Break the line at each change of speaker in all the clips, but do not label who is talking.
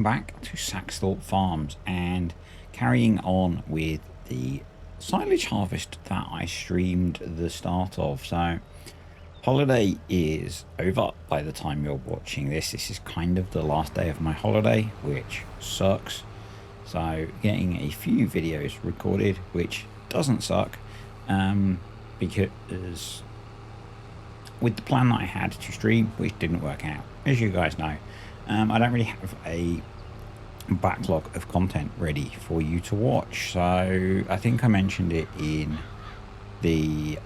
welcome back to Saxthorpe Farms and carrying on with the silage harvest that I streamed the start of. So holiday is over by the time you're watching this. This is kind of the last day of my holiday, which sucks. So getting a few videos recorded, which doesn't suck, because with the plan that I had to stream, which didn't work out, as you guys know. I don't really have a backlog of content ready for you to watch, so I think I mentioned it in the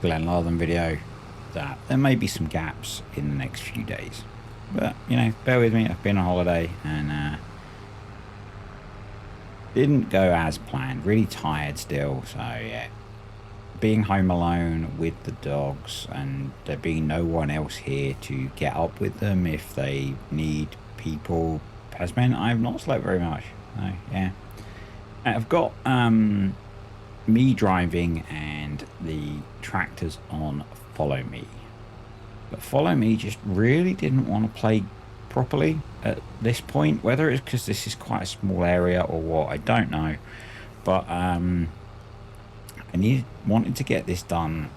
Glenlarden video that there may be some gaps in the next few days, but you know, bear with me. I've been on holiday and didn't go as planned. Really tired still, so yeah. Being home alone with the dogs and there being no one else here to get up with them if they need people has meant I've not slept very much. So yeah, I've got me driving and the tractors on follow me, but follow me just really didn't want to play properly at this point. Whether it's because this is quite a small area or what, I don't know, but I wanted to get this done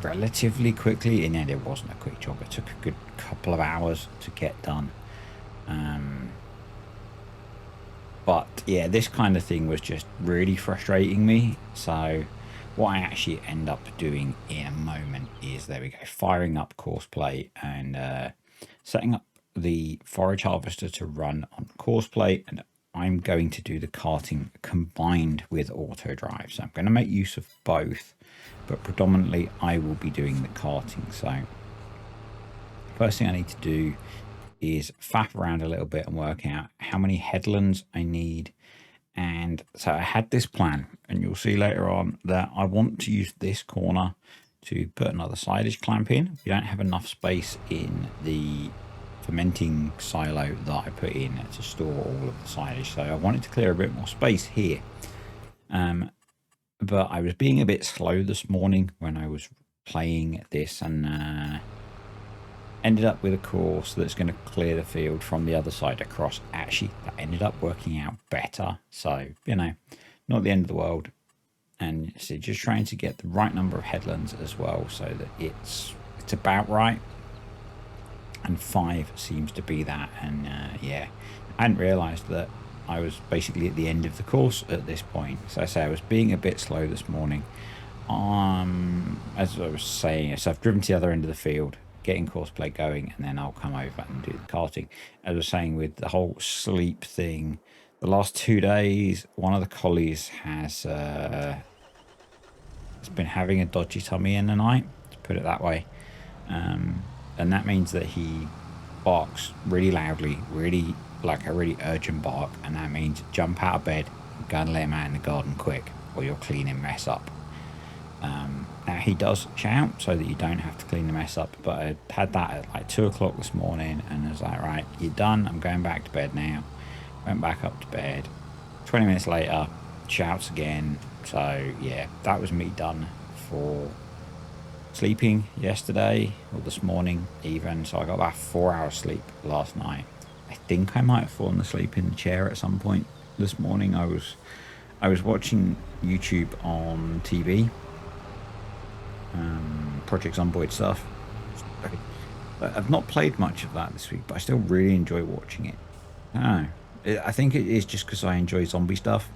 relatively quickly, and it wasn't a quick job. It took a good couple of hours to get done. But yeah, this kind of thing was just really frustrating me. So what I actually end up doing in a moment is, there we go, firing up Courseplay and setting up the forage harvester to run on Courseplay, and I'm going to do the carting combined with auto drive. So I'm going to make use of both, but predominantly I will be doing the carting. So first thing I need to do is faff around a little bit and work out how many headlands I need. And so I had this plan, and you'll see later on that I want to use this corner to put another silage clamp in. We don't have enough space in the fermenting silo that I put in to store all of the silage, so I wanted to clear a bit more space here. But I was being a bit slow this morning when I was playing this, and ended up with a course that's going to clear the field from the other side across. Actually, that ended up working out better, so you know, not the end of the world. And so just trying to get the right number of headlands as well, so that it's about right. And 5 seems to be that. And yeah, I hadn't realized that I was basically at the end of the course at this point. So I say I was being a bit slow this morning. As I was saying, so I've driven to the other end of the field, getting Courseplay going, and then I'll come over and do the carting. As I was saying, with the whole sleep thing, the last 2 days, one of the collies has been having a dodgy tummy in the night, to put it that way. And that means that he barks really loudly, really like a really urgent bark, and that means jump out of bed, go and let him out in the garden quick, or you'll clean him mess up. Now he does shout so that you don't have to clean the mess up, but I had that at like 2 o'clock this morning, and I was like, right, you're done, I'm going back to bed now. Went back up to bed. 20 minutes later, shouts again. So yeah, that was me done for sleeping yesterday, or this morning even. So I got about 4 hours sleep last night. I think I might have fallen asleep in the chair at some point this morning. I was watching YouTube on TV, Project Zomboid stuff. I've not played much of that this week, but I still really enjoy watching it. I don't know, I think it is just because I enjoy zombie stuff.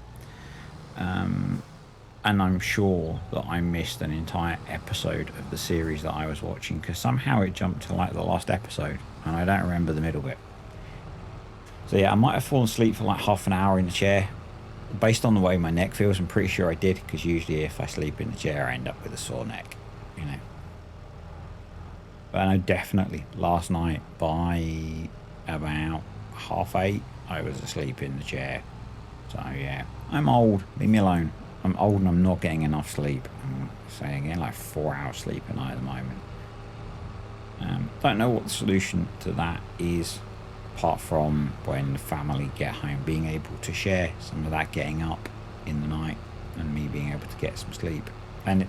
And I'm sure that I missed an entire episode of the series that I was watching, because somehow it jumped to like the last episode and I don't remember the middle bit. So yeah, I might have fallen asleep for like half an hour in the chair. Based on the way my neck feels, I'm pretty sure I did, because usually if I sleep in the chair I end up with a sore neck, you know. But I know definitely last night by about 8:30 I was asleep in the chair. So yeah, I'm old, leave me alone. I'm old and I'm not getting enough sleep. I'm saying getting like 4 hours sleep a night at the moment. Don't know what the solution to that is, apart from when the family get home, being able to share some of that getting up in the night and me being able to get some sleep. And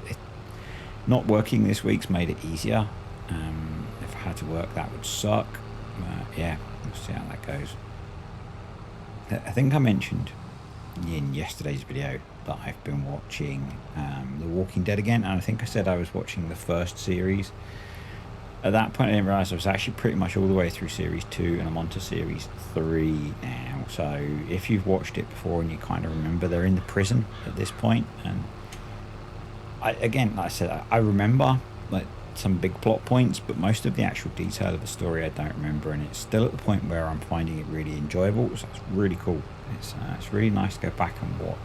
not working this week's made it easier. If I had to work, that would suck. Yeah, we'll see how that goes. I think I mentioned in yesterday's video that I've been watching The Walking Dead again, and I think I said I was watching the first series. At that point I didn't realise I was actually pretty much all the way through series 2 and I'm on to series 3 now. So if you've watched it before and you kind of remember, they're in the prison at this point, and again, like I said, I remember like some big plot points, but most of the actual detail of the story I don't remember, and it's still at the point where I'm finding it really enjoyable, so it's really cool. It's really nice to go back and watch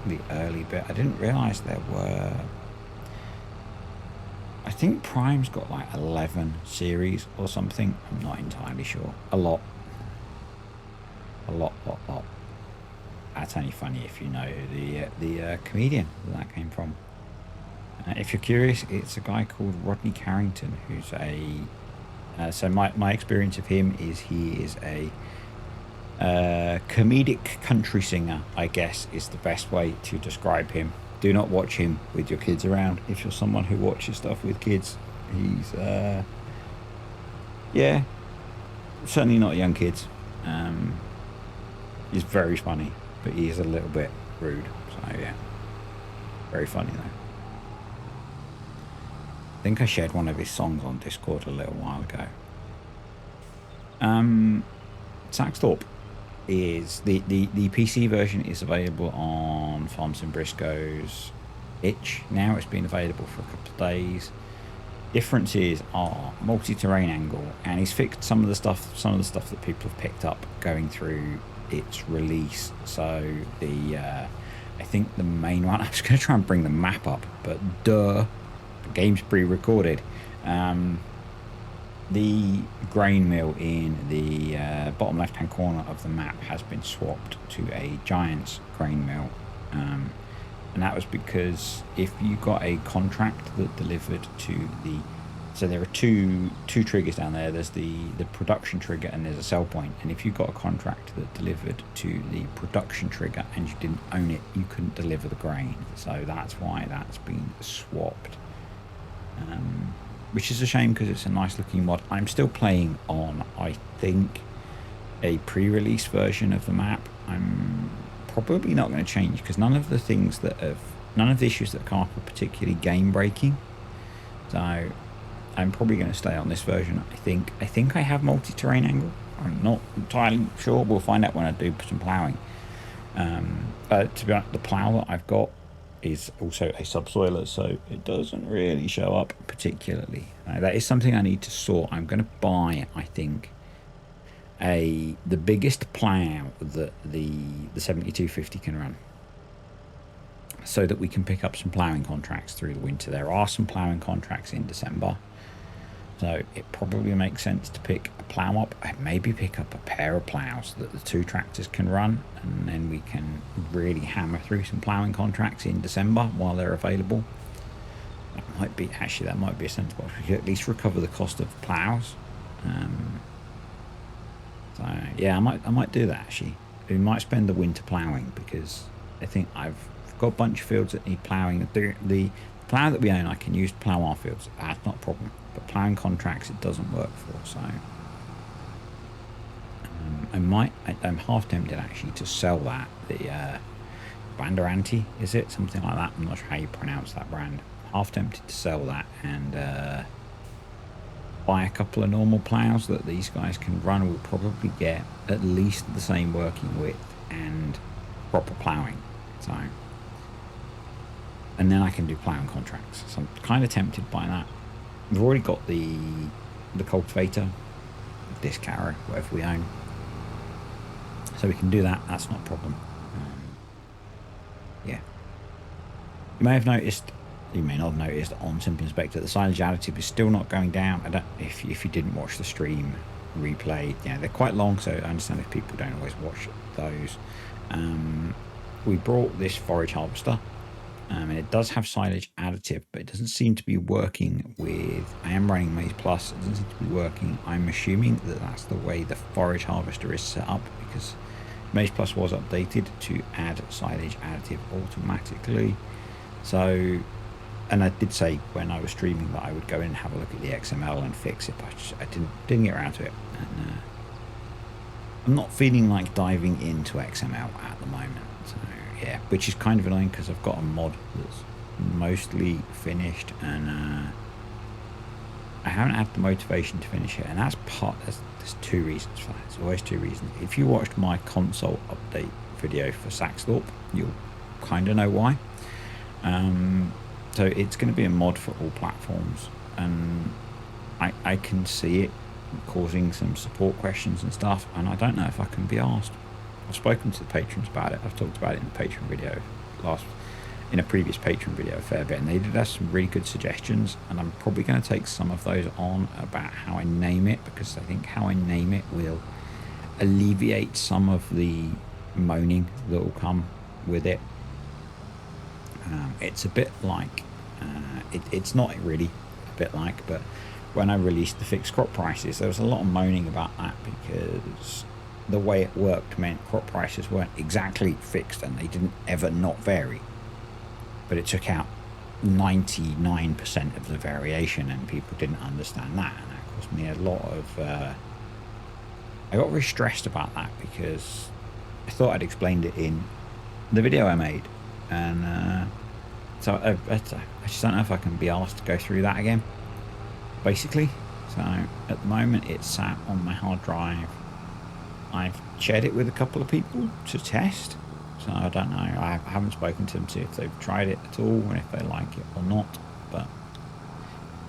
the early bit. I didn't realise there were, I think Prime's got like 11 series or something, I'm not entirely sure. A lot. That's only funny if you know the comedian that came from. If you're curious, it's a guy called Rodney Carrington, who's so my experience of him is he is a comedic country singer, I guess is the best way to describe him. Do not watch him with your kids around. If you're someone who watches stuff with kids, he's yeah, certainly not young kids. He's very funny, but he is a little bit rude, so yeah, very funny though. I think I shared one of his songs on Discord a little while ago. Saxthorpe is the PC version is available on Farms and Briscoe's itch now. It's been available for a couple of days. Differences are multi-terrain angle, and he's fixed some of the stuff that people have picked up going through its release. So I think the main one, I was going to try and bring the map up, but the game's pre-recorded. The grain mill in the bottom left hand corner of the map has been swapped to a giant's grain mill, and that was because if you got a contract that delivered to the, so there are two triggers down there. There's the production trigger and there's a sell point, and if you got a contract that delivered to the production trigger and you didn't own it, you couldn't deliver the grain. So that's why that's been swapped, which is a shame because it's a nice looking mod. I'm still playing on, I think, a pre-release version of the map. I'm probably not going to change because none of the issues that have come up are particularly game breaking. So I'm probably going to stay on this version. I think I have multi-terrain angle. I'm not entirely sure. We'll find out when I do some ploughing. To be honest, the plough that I've got is also a subsoiler, so it doesn't really show up particularly. That is something I need to sort. I'm going to buy, I think, the biggest plough that the 7250 can run, so that we can pick up some ploughing contracts through the winter. There are some ploughing contracts in December, so it probably makes sense to pick a plough up and maybe pick up a pair of ploughs that the two tractors can run, and then we can really hammer through some ploughing contracts in December while they're available. That might be a sensible. We could at least recover the cost of ploughs. So yeah, I might do that actually. We might spend the winter ploughing because I think I've got a bunch of fields that need ploughing. The plough that we own, I can use to plough our fields. That's not a problem. But ploughing contracts, it doesn't work for. So I'm half tempted actually to sell that. The Banderanti, is it? Something like that. I'm not sure how you pronounce that brand. Half tempted to sell that and buy a couple of normal ploughs that these guys can run. We'll probably get at least the same working width and proper ploughing. So, and then I can do ploughing contracts. So I'm kind of tempted by that. We've already got the cultivator, disc harrow, whatever we own, so we can do that. That's not a problem. Yeah, you may not have noticed on Simple Inspector, the silage additive is still not going down. I don't, if you didn't watch the stream replay, yeah, they're quite long, so I understand if people don't always watch those. We brought this forage harvester, and it does have silage additive, but it doesn't seem to be working with, I am running Maize Plus, it doesn't seem to be working. I'm assuming that that's the way the forage harvester is set up, because Maize Plus was updated to add silage additive automatically. So, and I did say when I was streaming that I would go in and have a look at the XML and fix it, but I didn't get around to it. And I'm not feeling like diving into XML at the moment. So yeah, which is kind of annoying because I've got a mod that's mostly finished, and I haven't had the motivation to finish it, and that's there's two reasons for that. There's always two reasons. If you watched my console update video for Saxthorpe, you'll kind of know why. So it's going to be a mod for all platforms, and I can see it causing some support questions and stuff, and I don't know if I can be asked. I've spoken to the patrons about it. I've talked about it in the Patreon video in a previous Patreon video a fair bit, and they did have some really good suggestions, and I'm probably going to take some of those on about how I name it, because I think how I name it will alleviate some of the moaning that will come with it. It's a bit like it's not really a bit like, but when I released the fixed crop prices, there was a lot of moaning about that, because the way it worked meant crop prices weren't exactly fixed and they didn't ever not vary, but it took out 99% of the variation, and people didn't understand that, and that caused me a lot of I got very stressed about that, because I thought I'd explained it in the video I made, and so I just don't know if I can be asked to go through that again, basically. So at the moment it's sat on my hard drive. I've shared it with a couple of people to test, so I don't know. I haven't spoken to them to see if they've tried it at all and if they like it or not, but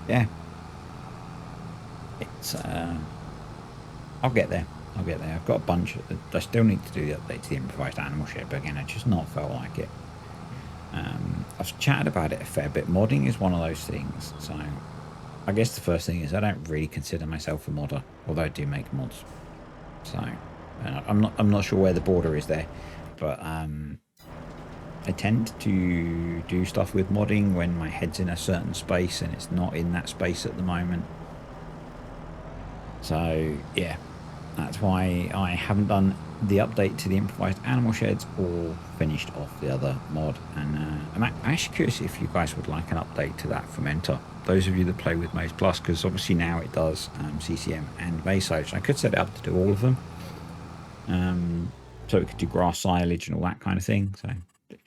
yeah, it's I'll get there. I've got a bunch I still need to do the update to the improvised animal shed, but again, I just not felt like it. I've chatted about it a fair bit. Modding is one of those things, so I guess the first thing is I don't really consider myself a modder, although I do make mods. So I'm not sure where the border is there, but I tend to do stuff with modding when my head's in a certain space and it's not in that space at the moment. So yeah, that's why I haven't done the update to the improvised animal sheds or finished off the other mod, and I'm actually curious if you guys would like an update to that fermenter, those of you that play with Maize Plus, because obviously now it does CCM and Maize Silage. I could set it up to do all of them, so it could do grass silage and all that kind of thing. So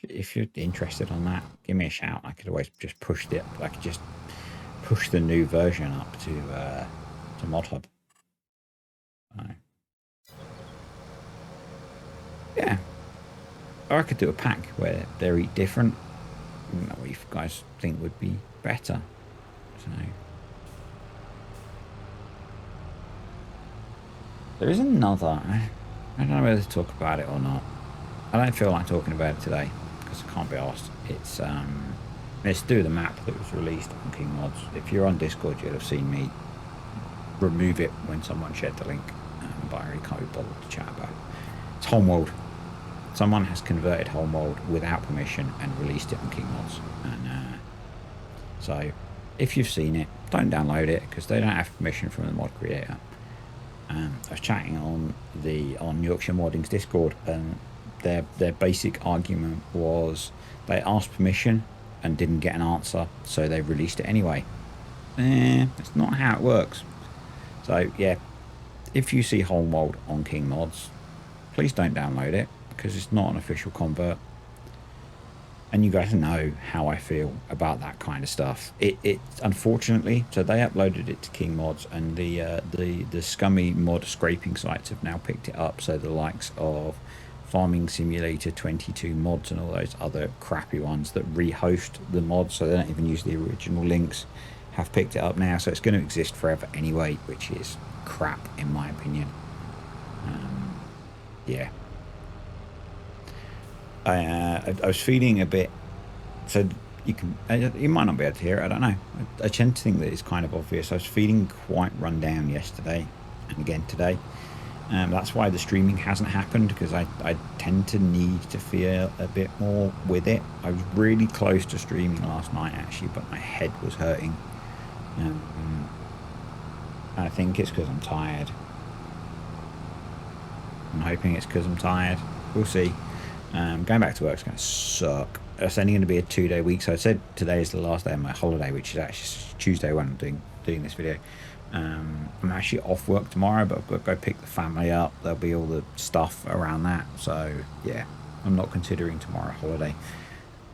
if you're interested on that, give me a shout. I could always just push the new version up to ModHub. Yeah, or I could do a pack where they're eat different. I don't know what you guys think would be better. So there is another. I don't know whether to talk about it or not. I don't feel like talking about it today because I can't be asked. It's to do with the map that was released on King Mods. If you're on Discord, you'll have seen me remove it when someone shared the link, but I really can't be bothered to chat about it. It's Homeworld. Someone has converted Homeworld without permission and released it on King Mods, and so if you've seen it, don't download it because they don't have permission from the mod creator. I was chatting on Yorkshire Modding's Discord, and their basic argument was they asked permission and didn't get an answer, so they released it anyway. That's not how it works. So yeah, if you see Homeworld on King Mods, please don't download it because it's not an official convert. And you guys know how I feel about that kind of stuff. It unfortunately, so they uploaded it to King Mods, and the scummy mod scraping sites have now picked it up. So the likes of Farming Simulator 22 mods and all those other crappy ones that rehost the mods, so they don't even use the original links, have picked it up now. So it's going to exist forever anyway, which is crap in my opinion. Yeah. I was feeling a bit, so you might not be able to hear it, I don't know. I tend to think that it's kind of obvious. I was feeling quite run down yesterday and again today. That's why the streaming hasn't happened, because I tend to need to feel a bit more with it. I was really close to streaming last night actually, but my head was hurting. I think it's because I'm tired. I'm hoping it's because I'm tired. We'll see. Going back to work is going to suck. It's only going to be a 2-day week, so I said today is the last day of my holiday, which is actually Tuesday when I'm doing doing this video. I'm actually off work tomorrow, but I've got to go pick the family up. There'll be all the stuff around that. So yeah, I'm not considering tomorrow a holiday.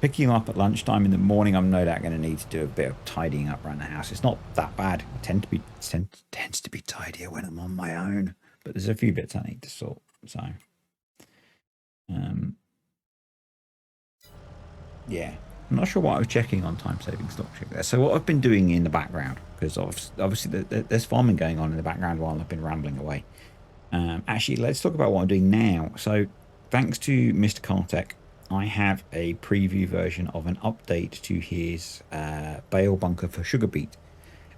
Picking them up at lunchtime in the morning, I'm no doubt going to need to do a bit of tidying up around the house. It's not that bad. It tends to be tidier when I'm on my own, but there's a few bits I need to sort. So yeah, I'm not sure what I was checking on time-saving stock check there. So what I've been doing in the background, because obviously there's farming going on in the background while I've been rambling away. Actually, let's talk about what I'm doing now. So thanks to Mr. Kartek, I have a preview version of an update to his bale bunker for sugar beet,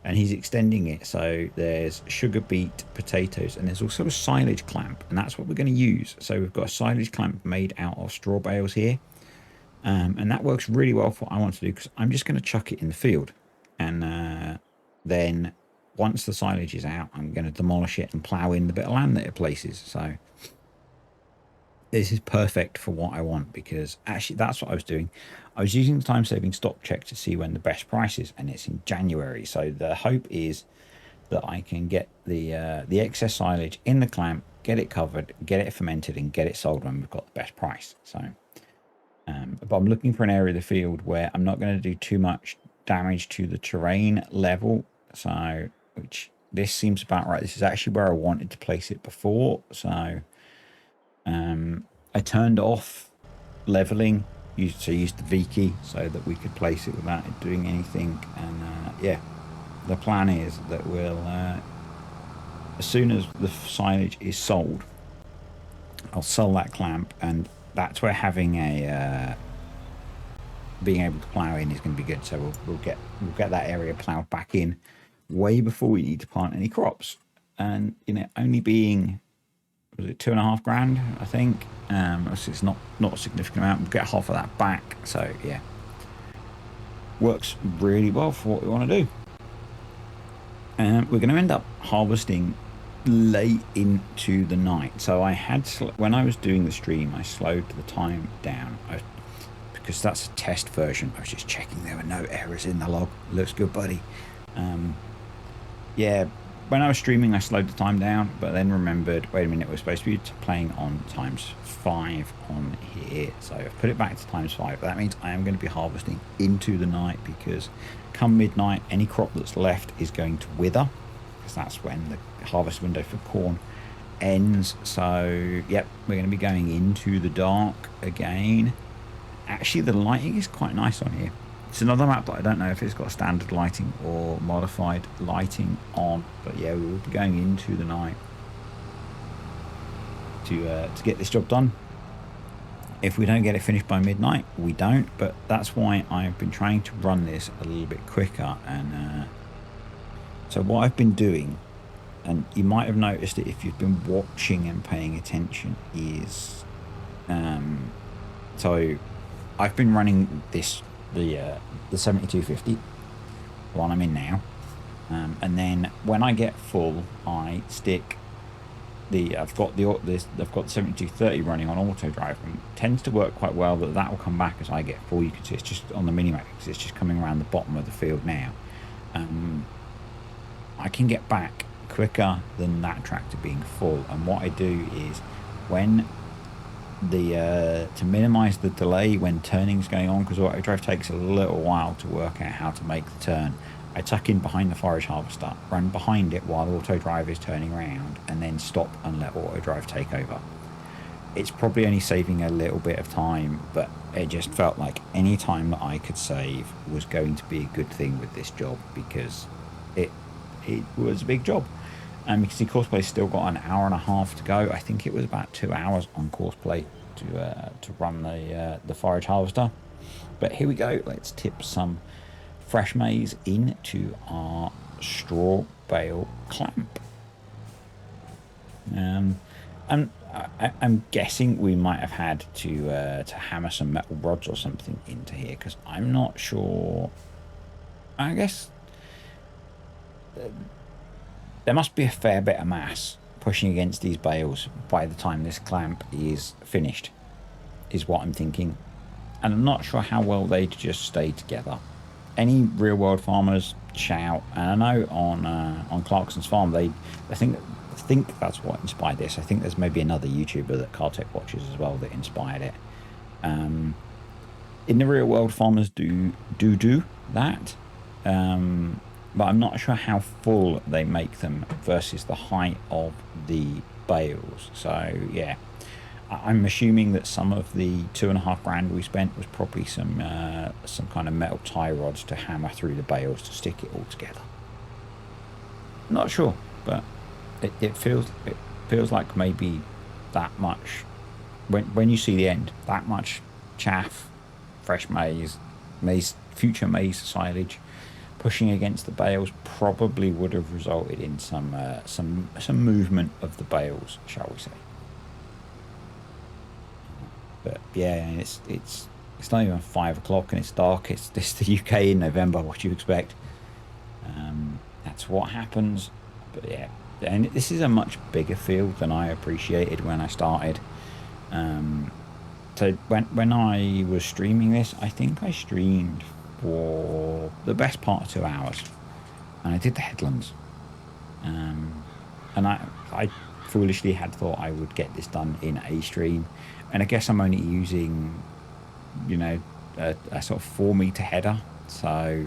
and he's extending it. So there's sugar beet, potatoes, and there's also a silage clamp, and that's what we're going to use. So we've got a silage clamp made out of straw bales here. And that works really well for what I want to do, because I'm just going to chuck it in the field, and then once the silage is out, I'm going to demolish it and plough in the bit of land that it places. So this is perfect for what I want, because actually that's what I was doing. I was using the time-saving stock check to see when the best price is, and it's in January. So the hope is that I can get the excess silage in the clamp, get it covered, get it fermented, and get it sold when we've got the best price. So but I'm looking for an area of the field where I'm not going to do too much damage to the terrain level. So, which this seems about right. This is actually where I wanted to place it before. So, I turned off leveling, used the V key so that we could place it without it doing anything. And yeah, the plan is that we'll, as soon as the silage is sold, I'll sell that clamp, and that's where having a being able to plough in is going to be good. So we'll get that area ploughed back in way before we need to plant any crops. And only being, was it $2,500? I think. So it's not a significant amount. We'll get half of that back. So yeah, works really well for what we want to do. And we're going to end up harvesting late into the night. So I had, when I was doing the stream, I slowed the time down because that's a test version. I was just checking there were no errors in the log. Looks good, buddy. Yeah, when I was streaming, I slowed the time down, but then remembered, wait a minute, we're supposed to be playing on ×5 on here. So I've put it back to ×5. That means I am going to be harvesting into the night, because come midnight, any crop that's left is going to wither, because that's when the harvest window for corn ends. So yep, we're going to be going into the dark again. Actually, the lighting is quite nice on here. It's another map that I don't know if it's got standard lighting or modified lighting on, but yeah, we will be going into the night to get this job done. If we don't get it finished by midnight, we don't, but that's why I've been trying to run this a little bit quicker. And so what I've been doing, and you might have noticed it if you've been watching and paying attention, is so I've been running this the 7250 one I'm in now, and then when I get full, I stick I've got the 7230 running on auto drive, and it tends to work quite well. That will come back as I get full. You can see it's just on the mini map because it's just coming around the bottom of the field now. I can get back quicker than that tractor being full, and what I do is, when to minimize the delay when turning's going on, because auto drive takes a little while to work out how to make the turn, I tuck in behind the forage harvester, run behind it while auto drive is turning around, and then stop and let auto drive take over. It's probably only saving a little bit of time, but it just felt like any time that I could save was going to be a good thing with this job, because it was a big job. And you can see Courseplay still got an hour and a half to go. I think it was about 2 hours on Courseplay to run the forage harvester. But here we go. Let's tip some fresh maize into our straw bale clamp. And I'm guessing we might have had to hammer some metal rods or something into here, because I'm not sure. I guess there must be a fair bit of mass pushing against these bales by the time this clamp is finished, is what I'm thinking. And I'm not sure how well they'd just stay together. any real world farmers, shout. And I know on Clarkson's farm, I think that's what inspired this. I think there's maybe another YouTuber that Cartech watches as well that inspired it. Um, in the real world, farmers do that, but I'm not sure how full they make them versus the height of the bales. So yeah, I'm assuming that some of the 2.5 grand we spent was probably some kind of metal tie rods to hammer through the bales to stick it all together. Not sure, but it feels like maybe that much when you see the end, that much chaff, fresh future maize silage pushing against the bales probably would have resulted in some movement of the bales, shall we say. But yeah, it's not even 5 o'clock and it's dark. It's the UK in November. What do you expect? That's what happens. But yeah, and this is a much bigger field than I appreciated when I started. So when I was streaming this, I think I streamed for the best part of 2 hours, and I did the headlands. And I foolishly had thought I would get this done in a stream, and I guess I'm only using, a sort of 4 meter header. So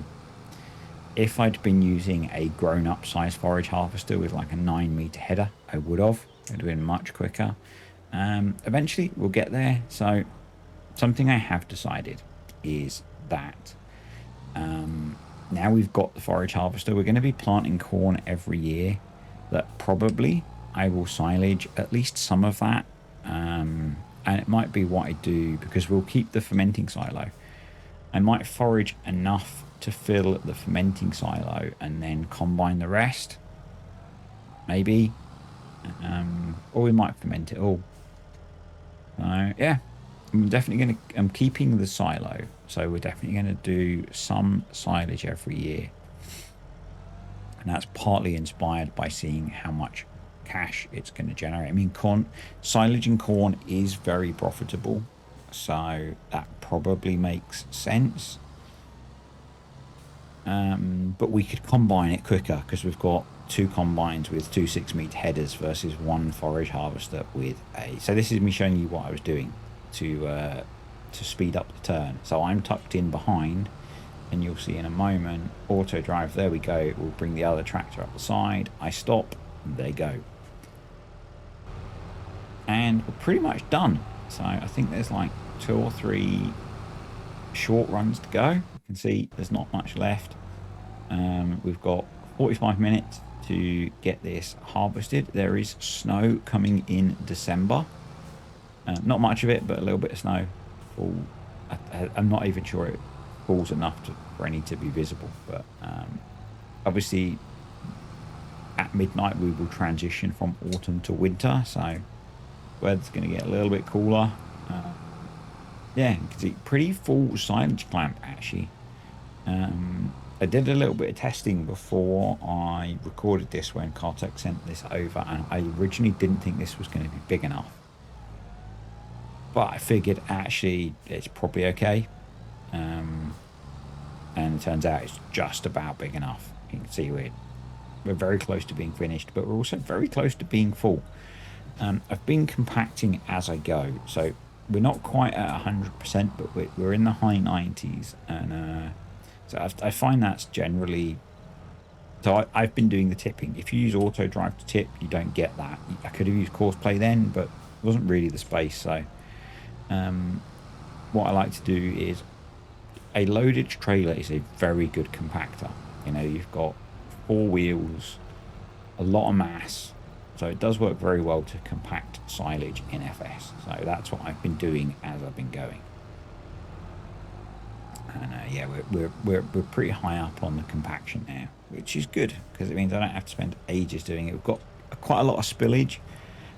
if I'd been using a grown-up size forage harvester with like a 9 meter header, I would have. It would have been much quicker. Eventually, we'll get there. So something I have decided is that now we've got the forage harvester, we're going to be planting corn every year. That probably I will silage at least some of that. And it might be what I do, because we'll keep the fermenting silo. I might forage enough to fill the fermenting silo and then combine the rest. Maybe. Or we might ferment it all. Yeah, I'm keeping the silo. So we're definitely going to do some silage every year. And that's partly inspired by seeing how much cash it's going to generate. I mean, silage and corn is very profitable. So that probably makes sense. But we could combine it quicker because we've got 2 combines with 2 6-meter headers versus 1 forage harvester with a. So this is me showing you what I was doing to speed up the turn. So I'm tucked in behind, and you'll see in a moment, auto drive, there we go. We'll bring the other tractor up the side. I stop, and they go. And we're pretty much done. So I think there's like 2 or 3 short runs to go. You can see there's not much left. We've got 45 minutes to get this harvested. There is snow coming in December. Not much of it, but a little bit of snow. I'm not even sure it falls enough for any to be visible. But obviously, at midnight we will transition from autumn to winter. So weather's going to get a little bit cooler. Yeah, you can see pretty full silage clamp actually. I did a little bit of testing before I recorded this when Cartech sent this over, and I originally didn't think this was going to be big enough. But I figured actually it's probably okay. And it turns out it's just about big enough. You can see we're very close to being finished, but we're also very close to being full. I've been compacting as I go, so we're not quite at 100%, but we're in the high 90s, and so I find that's generally. So I've been doing the tipping. If you use auto drive to tip, you don't get that. I could have used course play then, but it wasn't really the space. So what I like to do is a loaded trailer is a very good compactor. You've got 4 wheels, a lot of mass. So it does work very well to compact silage in FS. So that's what I've been doing as I've been going. And yeah, we're pretty high up on the compaction now, which is good because it means I don't have to spend ages doing it. We've got quite a lot of spillage,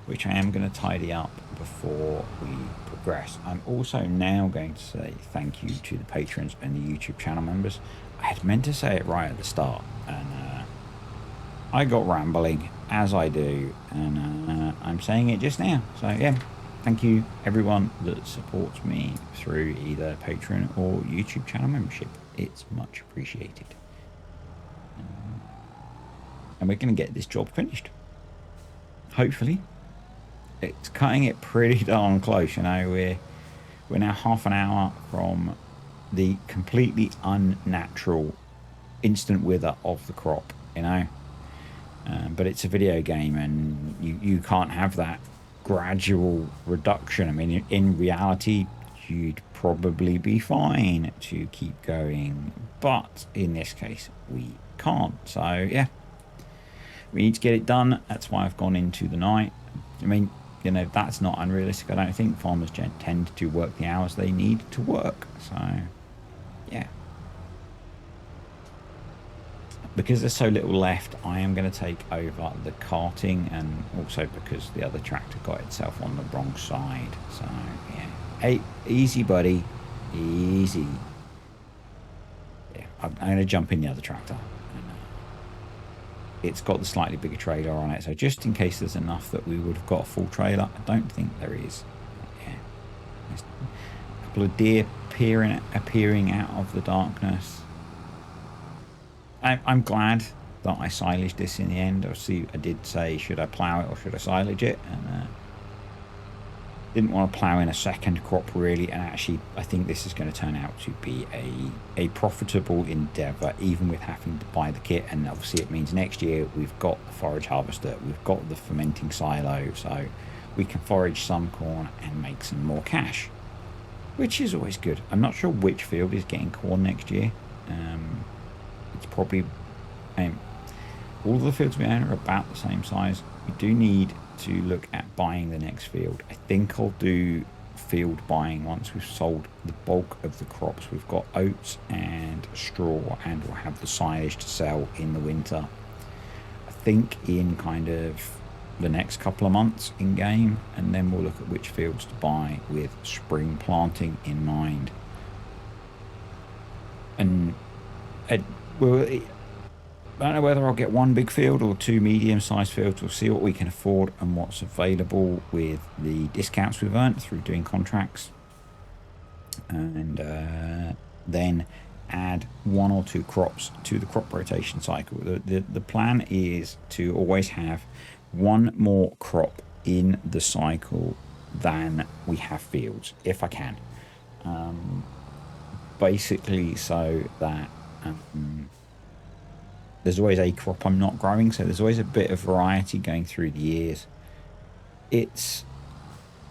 which I am going to tidy up before we progress. I'm also now going to say thank you to the patrons and the YouTube channel members. I had meant to say it right at the start, and I got rambling, as I do, and I'm saying it just now. So yeah, thank you everyone that supports me through either Patreon or YouTube channel membership. It's much appreciated. And we're going to get this job finished. Hopefully. It's cutting it pretty darn close, you know. We're now half an hour from the completely unnatural instant wither of the crop, you know. But it's a video game, and you can't have that gradual reduction. I mean, in reality, you'd probably be fine to keep going, but in this case, we can't. So yeah, we need to get it done. That's why I've gone into the night. I mean, you know, that's not unrealistic. I don't think farmers tend to work the hours they need to work. So yeah, because there's so little left, I am going to take over the carting, and also because the other tractor got itself on the wrong side. So yeah, hey, easy buddy, easy. Yeah, I'm going to jump in the other tractor. It's got the slightly bigger trailer on it, so just in case there's enough that we would have got a full trailer. I don't think there is. Yeah, there's a couple of deer appearing out of the darkness. I'm glad that I silaged this in the end. Obviously, I did say, should I plough it or should I silage it? And didn't want to plough in a second crop really. And actually, I think this is going to turn out to be a profitable endeavour, even with having to buy the kit. And obviously, it means next year we've got the forage harvester, we've got the fermenting silo, so we can forage some corn and make some more cash, which is always good. I'm not sure which field is getting corn next year. It's probably all of the fields we own are about the same size. We do need to look at buying the next field. I think I'll do field buying once we've sold the bulk of the crops. We've got oats and straw, and we'll have the silage to sell in the winter. I think in kind of the next couple of months in game, and then we'll look at which fields to buy with spring planting in mind. And well, I don't know whether I'll get one big field or two medium-sized fields. We'll see what we can afford and what's available with the discounts we've earned through doing contracts. And then add one or two crops to the crop rotation cycle. The plan is to always have one more crop in the cycle than we have fields, if I can. Basically so that there's always a crop I'm not growing, so there's always a bit of variety going through the years. It's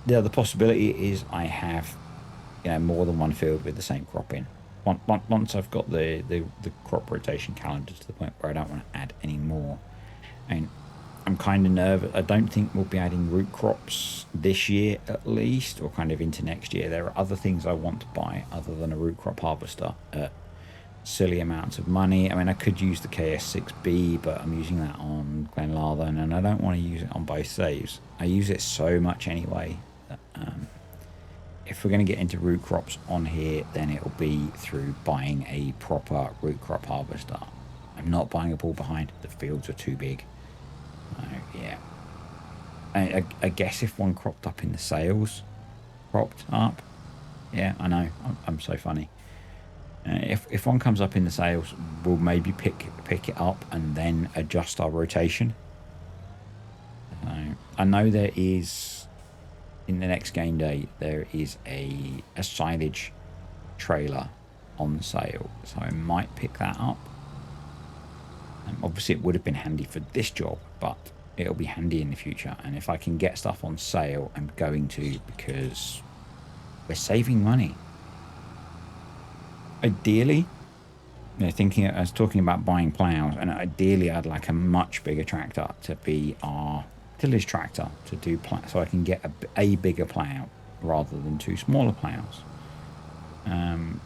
the other possibility is I have, you know, more than one field with the same crop in. Once I've got the crop rotation calendar to the point where I don't want to add any more. And I'm kind of nervous. I don't think we'll be adding root crops this year at least, or kind of into next year. There are other things I want to buy other than a root crop harvester at silly amounts of money. I mean, I could use the KS6B, but I'm using that on Glenlathan, and I don't want to use it on both saves. I use it so much anyway that if we're going to get into root crops on here, then it'll be through buying a proper root crop harvester. I'm not buying a pull behind. The fields are too big. Yeah, I guess if one cropped up in the sales, yeah, I know, I'm so funny. If one comes up in the sales, we'll maybe pick it up and then adjust our rotation. I know there is, in the next game day, there is a silage trailer on sale, so I might pick that up. Obviously it would have been handy for this job, but it'll be handy in the future. And if I can get stuff on sale, I'm going to, because we're saving money. Ideally, you know, I was talking about buying plows, and ideally I'd like a much bigger tractor to be our tillage tractor to do so I can get a bigger plow rather than two smaller plows.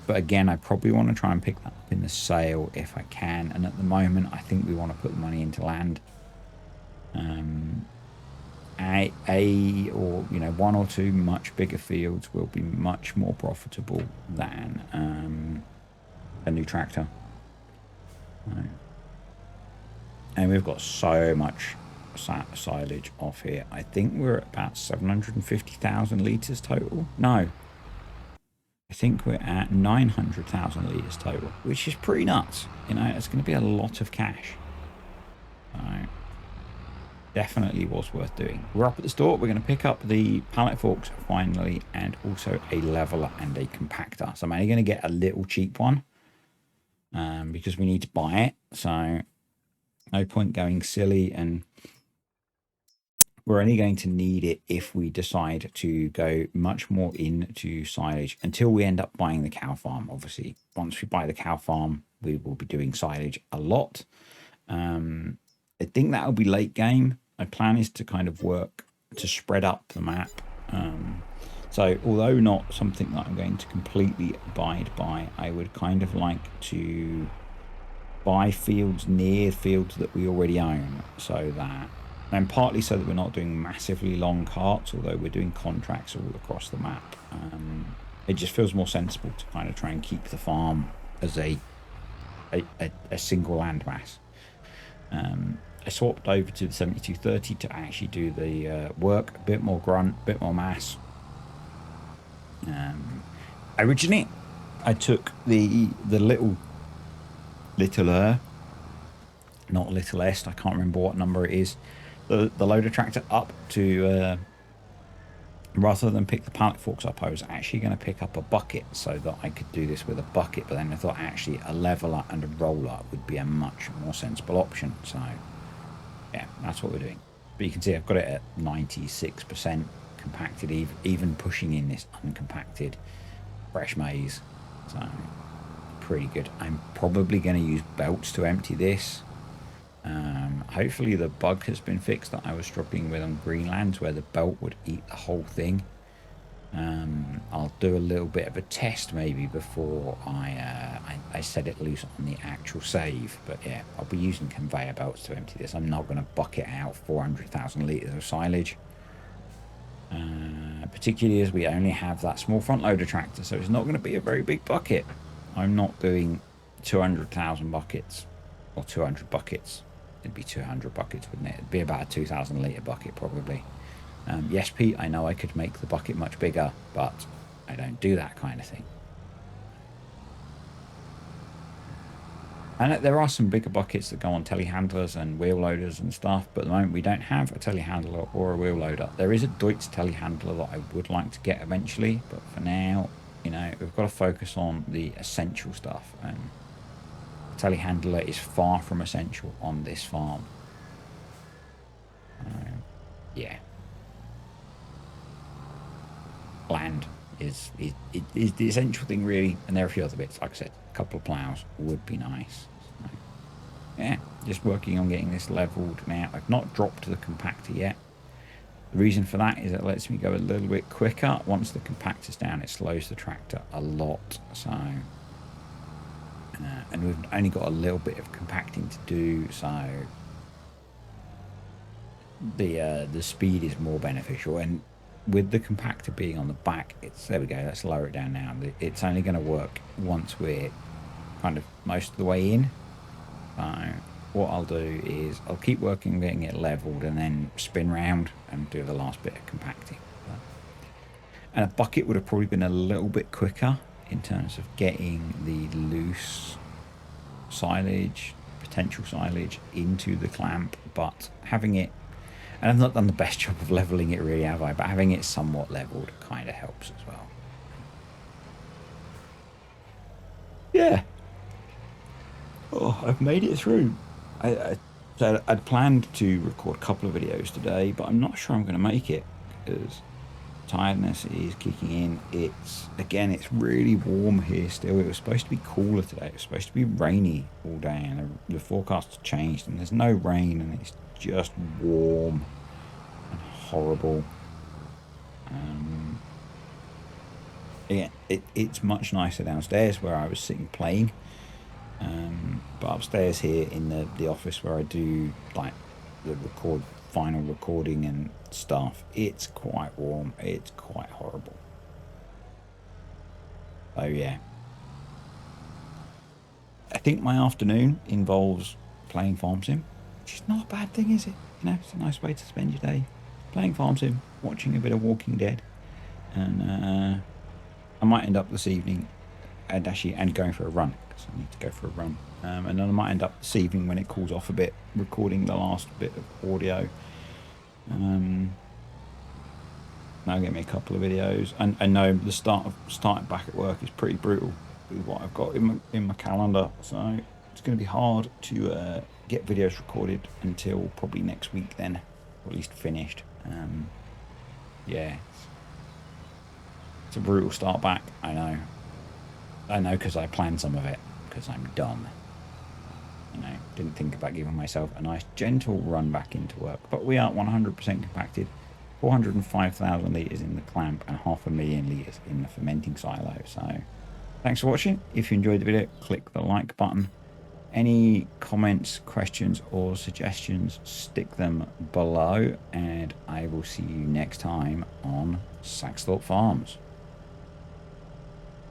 But again, I probably want to try and pick that up in the sale if I can. And at the moment, I think we want to put the money into land. Or you know, one or two much bigger fields will be much more profitable than a new tractor. And we've got so much silage off here. I think we're at about 750,000 litres total. No, I think we're at 900,000 litres total, which is pretty nuts. You know, it's going to be a lot of cash. So definitely was worth doing. We're up at the store. We're going to pick up the pallet forks finally, and also a leveler and a compactor. So I'm only going to get a little cheap one because we need to buy it. So no point going silly, and we're only going to need it if we decide to go much more into silage until we end up buying the cow farm. Obviously, once we buy the cow farm, we will be doing silage a lot. I think that'll be late game. My plan is to kind of work to spread up the map. So although not something that I'm going to completely abide by, I would kind of like to buy fields near fields that we already own, so that, and partly so that we're not doing massively long carts, although we're doing contracts all across the map. It just feels more sensible to kind of try and keep the farm as a single land mass. I swapped over to the 7230 to actually do the work, a bit more grunt, a bit more mass. Originally, I took the littler, not littlest, I can't remember what number it is, the loader tractor up to, rather than pick the pallet forks up, I was actually going to pick up a bucket so that I could do this with a bucket, but then I thought actually a leveler and a roller would be a much more sensible option. So yeah, that's what we're doing. But you can see I've got it at 96% compacted, even pushing in this uncompacted fresh maize. So pretty good. I'm probably going to use belts to empty this. Hopefully the bug has been fixed that I was struggling with on Greenlands, where the belt would eat the whole thing. I'll do a little bit of a test maybe before I set it loose on the actual save. But yeah, I'll be using conveyor belts to empty this. I'm not going to bucket out 400,000 litres of silage, particularly as we only have that small front loader tractor, so it's not going to be a very big bucket. I'm not doing 200,000 buckets or 200 buckets. It'd be 200 buckets, wouldn't it? It'd be about a 2,000 litre bucket probably. Yes, Pete, I know I could make the bucket much bigger, but I don't do that kind of thing. And there are some bigger buckets that go on telehandlers and wheel loaders and stuff, but at the moment we don't have a telehandler or a wheel loader. There is a Deutz telehandler that I would like to get eventually, but for now, you know, we've got to focus on the essential stuff, and telehandler is far from essential on this farm. Yeah, land is the essential thing really, and there are a few other bits. Like I said, a couple of plows would be nice. So, yeah, just working on getting this leveled now. I've not dropped the compactor yet. The reason for that is it lets me go a little bit quicker. Once the compactor's down, it slows the tractor a lot. So and we've only got a little bit of compacting to do, so the speed is more beneficial. And with the compactor being on the back, there we go, let's lower it down now. It's only going to work once we're kind of most of the way in. So what I'll do is I'll keep working getting it leveled, and then spin round and do the last bit of compacting. And a bucket would have probably been a little bit quicker in terms of getting the loose silage, potential silage, into the clamp, but having it, and I've not done the best job of leveling it really, have I? But having it somewhat leveled kind of helps as well. Yeah. Oh, I've made it through. So I'd planned to record a couple of videos today, but I'm not sure I'm going to make it because tiredness is kicking in. It's really warm here still. It was supposed to be cooler today. It was supposed to be rainy all day, and the forecast changed, and there's no rain, and it's just warm and horrible. Yeah, it's much nicer downstairs where I was sitting playing, but upstairs here in the office where I do like the final recording and stuff, it's quite warm. It's quite horrible. So yeah, I think my afternoon involves playing farm sim, which is not a bad thing, is it? You know, it's a nice way to spend your day playing farm sim, watching a bit of Walking Dead, and I might end up this evening and going for a run, because I need to go for a run, and then I might end up this evening when it cools off a bit, recording the last bit of audio. Now get me a couple of videos, and I know the starting back at work is pretty brutal with what I've got in my calendar, so it's going to be hard to get videos recorded until probably next week then, or at least finished. Yeah, it's a brutal start back. I know, because I planned some of it, because I'm dumb. You know, didn't think about giving myself a nice gentle run back into work. But we are 100% compacted, 405,000 litres in the clamp, and 500,000 litres in the fermenting silo. So thanks for watching. If you enjoyed the video, click the like button. Any comments, questions or suggestions, stick them below, and I will see you next time on Saxthorpe Farms.